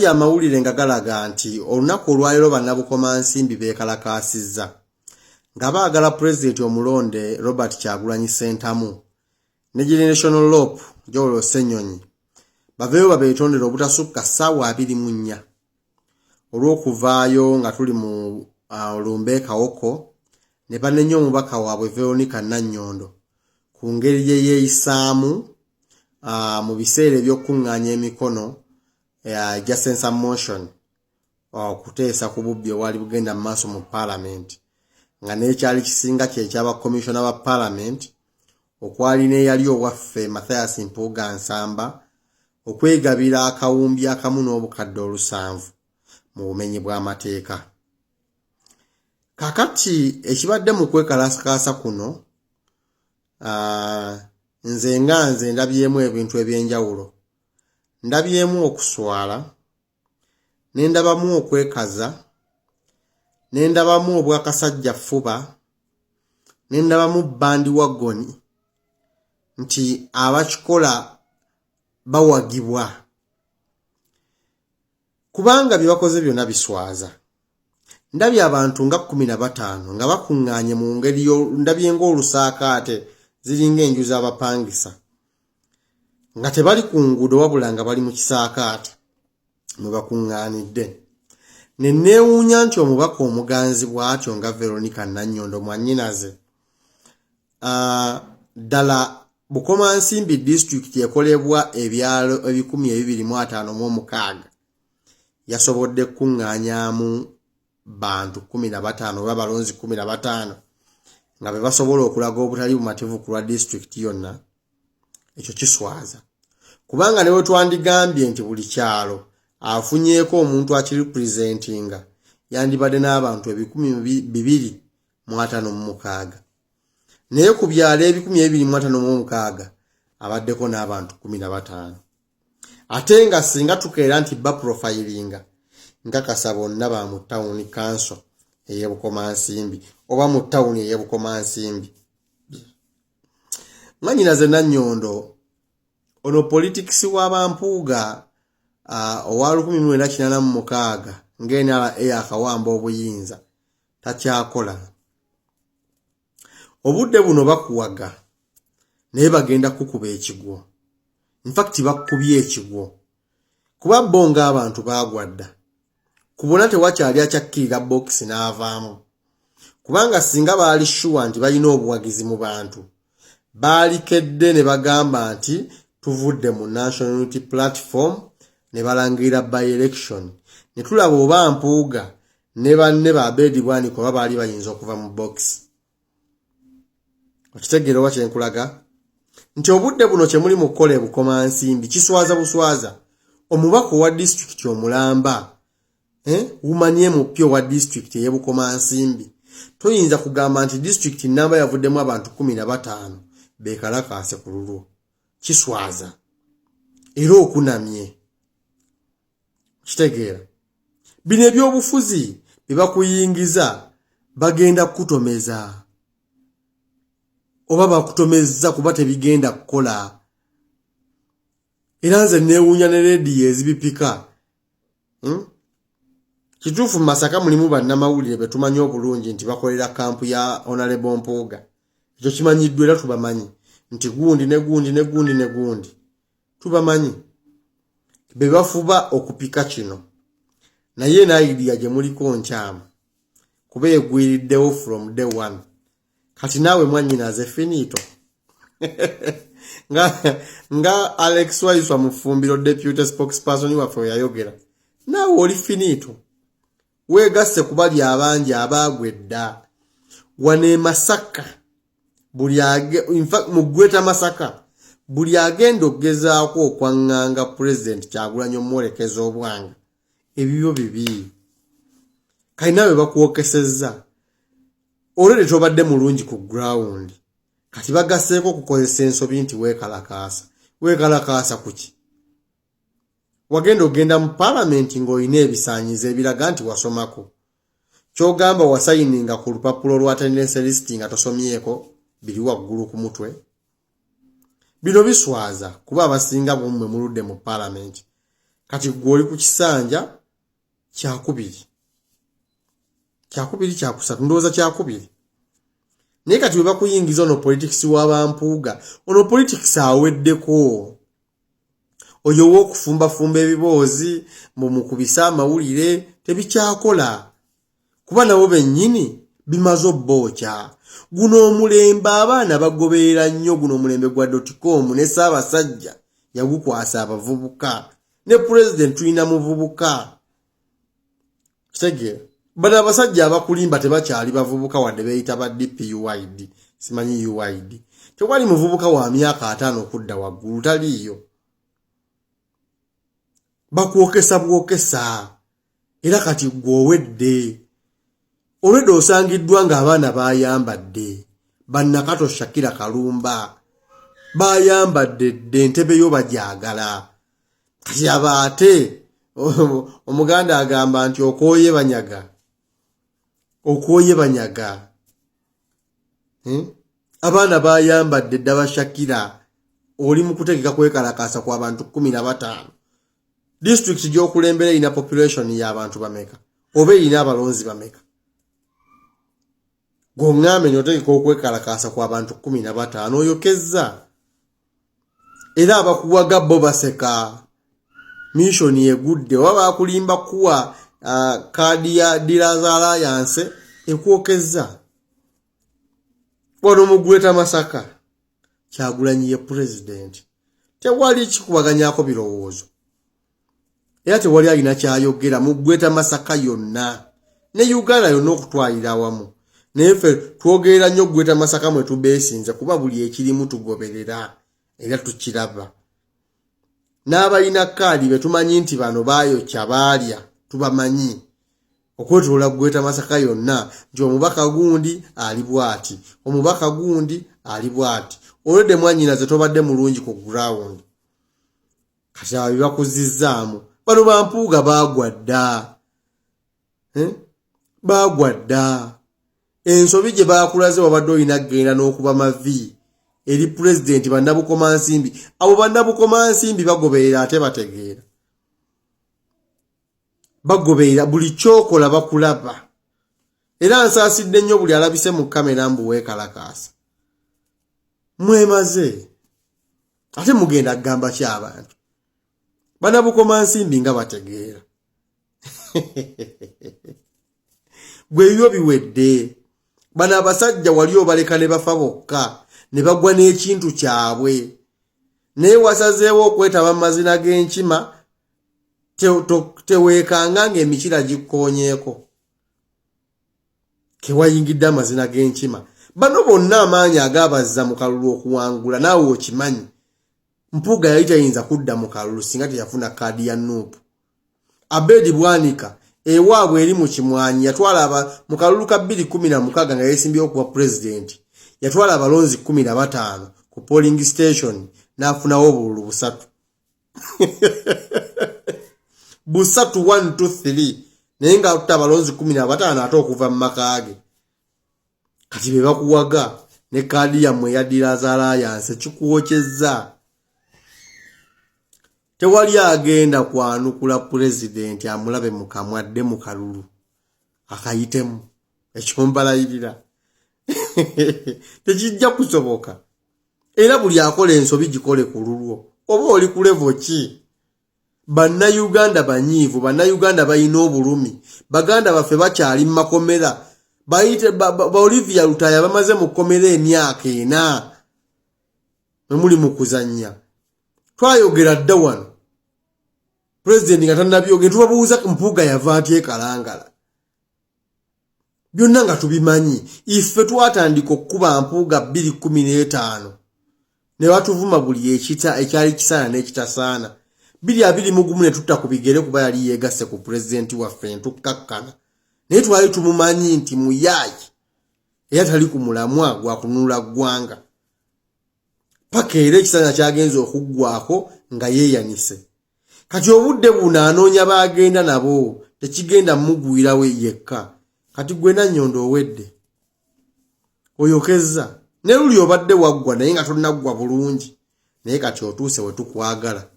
Ya mawulire nga galaga nti olunaku olwaliro bannabukomansimbi beekalakaasizza nga baagala Pulezidenti omulonde Robert Kyagulanyi Ssentamu ne Generational Loop Joel Ssenyonyi baveeyo babeetondera obutasukka ssaawa 24 olw'okuvaayo nga tuli mu Lumbe Kawoko ne banenya omubaka waabwe Veronica Nannyondo ku ngeri ye yeeyisaamu mu biseera eby'okuŋŋaanya emikono Jasensa motion kuteesa ku bubbi obwali bugenda mu maaso mu Parliament nga n'ekyali kisinga kye kyaba Commissioner wa Parliament okwali n'eyali owaffe Mathias Mpuuga Nsamba okwegabira akawumbi akamu n'obukadde 7 mu bumenyi bw'amateeka. Kakati ekibadde mu kwekalakaasa kuno nze ndabyemu ebintu eby'enjawulo. Ndabyemu okuswala, nendabamu okwekaza, nendabamu obwakasajja ffuba, nendabamu bandi wagoni nti abakikola bawagibwa. Kubanga bye bakoze byonna biswaza. Ndabye abantu nga 15 nga bakuŋŋaanye mu ngeri ndabye ng'olusaakaate ziringa enju z'abapangisa. Nga tebali ku nguudo wabula nga bali mu kisaakaate mwe bakuŋŋaanidde. Ne neewuunya nti omubaka omuganzi bw'atyo nga Veronica Nannyondo mwannyinaze ddala Bukomansimbi District ekolebwa ebyalo 256 yasobodde kuŋŋaanyaamu bantu 15 oba balonzi 15 nga be basobola okulaga obutali bumativu ku lwa district yonna. Ekyo kiswaza. Kubanga newe twandigambye nti buli kyalo afunyeeko omuntu akiripresentinga yandibadde n'abantu 256. Naye ku byalo 256 abaddeko n'abantu 15. Ate nga singa tukeera nti ba profilinga nkakasa bonna ba mu town council ey'Ebukomansimbi oba mu town ey'Ebukomansimbi. Mwannyinaze Nannyondo ono politics w'abampuuga owa 1986 ng'enala eyakawamba obuyinza takyakola. Obudde buno bakuwaga naye bagenda kukuba ekigwo. In fact bakubye ekigwo. Kuba bo ng'abantu baagwadda. Kubona tewakyali akyakkirira box n'avaamu. Kubanga singa baali sure nti balina obuwagizi mu bantu baalikedde ne bagamba nti tuvudde mu National Unity Platform ne balangirira by election. Ne tulaba oba Mpuuga ne banne ba Bedi Bwaniko baali bayinza okuva mu box. Okitegeera wa kyenkulaga? Nti obudde buno kye muli mu kukola Bukomansimbi kiswaza buswaza. Omubaka wa district omulamba umanye mupyo wa district ye Bukomansimbi. Toyinza kugamba nti district namba yavuddemu abantu 15 beekalakaase ku lulwo. Kiswaza. Era okunamye. Kitegeera. Bino ebyobufuzi bye bakuyingiza bagenda kukutomeza. Oba bakutomeza kuba tebigenda kukola. Era nze neewuunya ne rediyo ezibipika. Kituufu Masaka mulimu bannamawulire be tumanyi obulungi nti bakolera kampu ya Honorable Mpuuga. Ekyo kimanyiddwa era tubamanyi nti gundi ne gundi ne gundi ne gundi. Tubamanyi. Be bafuba okupika kino. Naye idea gye muliko nkyamu. Kuba egwiriddewo from day one. Kati naawe mwannyinaze finito. nga Alex Waiswa Mufumbiro deputy spokesperson waffe yayogera. Naawe oli finito. Weegasse kubali abangi abaagwedda. Wane Masaka. In fact mugweta Masaka. Buli agenda okugezaako okwaŋŋanga President Kyagulanyi omwolekeza obwanga. Ebibyo bibi. Kali naawe bakuwokesezza. Olwedde tobadde mulungi ku ground. Kati bagasseeko okukozesa ensobi nti weekalakaasa. Weekalakaasa kuki? Wagenda mu Parliament ng'olina ebisaanyizo ebiraga nti wasomako. Kyogamba wasayininga ku lupapula lwa attendance list nga tosomyeko biri waggulu ku mutwe. Bino biswaza kuba abasinga bommwe muludde mu Parliament. kati gwoli ku kisanja kyakubiri kyakusatu ndowooza kyakubiri naye kati bwe bakuyingiza ono politics w'abampuuga ono politics aweddeko oyo w'okufumba ebiboozi mukubisa amawulire tebikyakola kuba nabo bennyini bimaze obbookya guno omulembe abaana bagoberera nnyo guno omulembe gwa .com ne Ssaabasajja yagukwasa abavubuka ne president tulina muvubuka kitegeera bano abasajja abakulimba tebakyali bavubuka wadde beeyita ba DPUID simanyi UID tewali muvubuka wa myaka 5 okudda waggulu taliiyo bwokesa era kati gwowedde olwedde osangiddwa ng'abaana bayambadde bannakato Shakira Kalumba bayambadde dde entebe yo bajagala kati abaate omuganda agamba nti okooye banyaga abaana bayambadde ddaba Shakira oli mu kutegeka kwekalakasa kwa bantu 15 district gy'okulembera ina population y'abantu bameka oba ina abalonzi bameka gongame nyotegeka okwekalakasa kwa bantu 15 oyokeza era abakuwaga bo baseka mission yegudde waba akulimba kuwa kadi ya Dealers Alliance ekwokeza wano mugweta Masaka Kyagulanyi ye president tewali kikubaganyako birowoozo era tewali alina kyayogera mugweta Masaka yonna ne Uganda yonna okutwalira awamu nefe twogerera nnyo gweta Masaka mwe tubeesinze kuba buli ekirimu tugoberera era tukiraba n'abalina kaadi betumanyi nti bano baayokya baalya tubamanyi okwetoola gweta Masaka yonna nti omubaka gundi ali bwati omubaka gundi ali bwati olwedde mwanyina ze tobadde mulungi ku ground kati abo bakuzizaamu bano bampuuga bagwa dda ensobi gye bakulaze wabadde olina genda n'okuba mavi eri president bannabukomansimbi abo bannabukomansimbi bagoberera ate bagoberera buli kyokola bakulaba era nsaasidde nnyo buli alabise mu kamera mbu weekalakaasa mwemaze ate mugenda kugamba ky'abantu bannabukomansimbi nga bategeera gwe biwedde bana abasajja wali obaleka ne bafa bokka ne bagwa n'ekintu kyabwe naye wasazeewo okwetaba amazina g'enkima teweekanga ng'emikira gikkoonyeeko kewayingidde amazina g'enkima bano bonna amaanyi agabazza mu kalulu okuwangula naawe okimanyi Mpuuga yali tayinza kudda mu kalulu singa teyafuna kaadi ya Nuupu Abedi Bwanika ewaabwe eri mu kimwanyi yatwala mu kalulu ka 2016 nga yeesimbyewo okuba president yatwala abalonzi 15 ku polling station n'afunawo obululu busatu busatu 1 2 3 naye nga atuta abalonzi 15 ate okuva mu makaage kati be bakuwaga ne kaadi yammwe ya Dealers Alliance kikuwokyezza tewali agenda kwanukula president amulabe mukamwadde mu kalulu akayitemu ekyombalayirira tekijja kusoboka era buli akola ensobi gikole ku lulwo oba oli ku level ki Bannayuganda banyiivu Bannayuganda balina obulumi baganda baffe bakyali mu makomera bayite ba Olivia Lutaya bamaze mu komera emyaka 4 muli mu kuzannya twayogera dda wano president nga tannabyogera tubabuuza Mpuuga yava atya Kalangala byonna nga tubimanyi ife twatandika okuba Mpuuga 2015 ne watuvuma buli ekita ekyali kisaana n'ekitasaana 2021 ne tutta ku bigere kuba yali yeegasse ku president waffe ntukkakkana naye twali tumumanyi nti muyaayi era tali ku mulamwa gwa kununula ggwanga paka era ekisaana kyagenza okuggwako nga yeeyanise kati obudde buno anoonya baagenda nabo tekigenda mugwirawe yekka kati gwe Nannyondo owedde oyokeza ne luli obadde waggwa naye nga tonnaggwa bulungi naye kati otuuse we tukwagala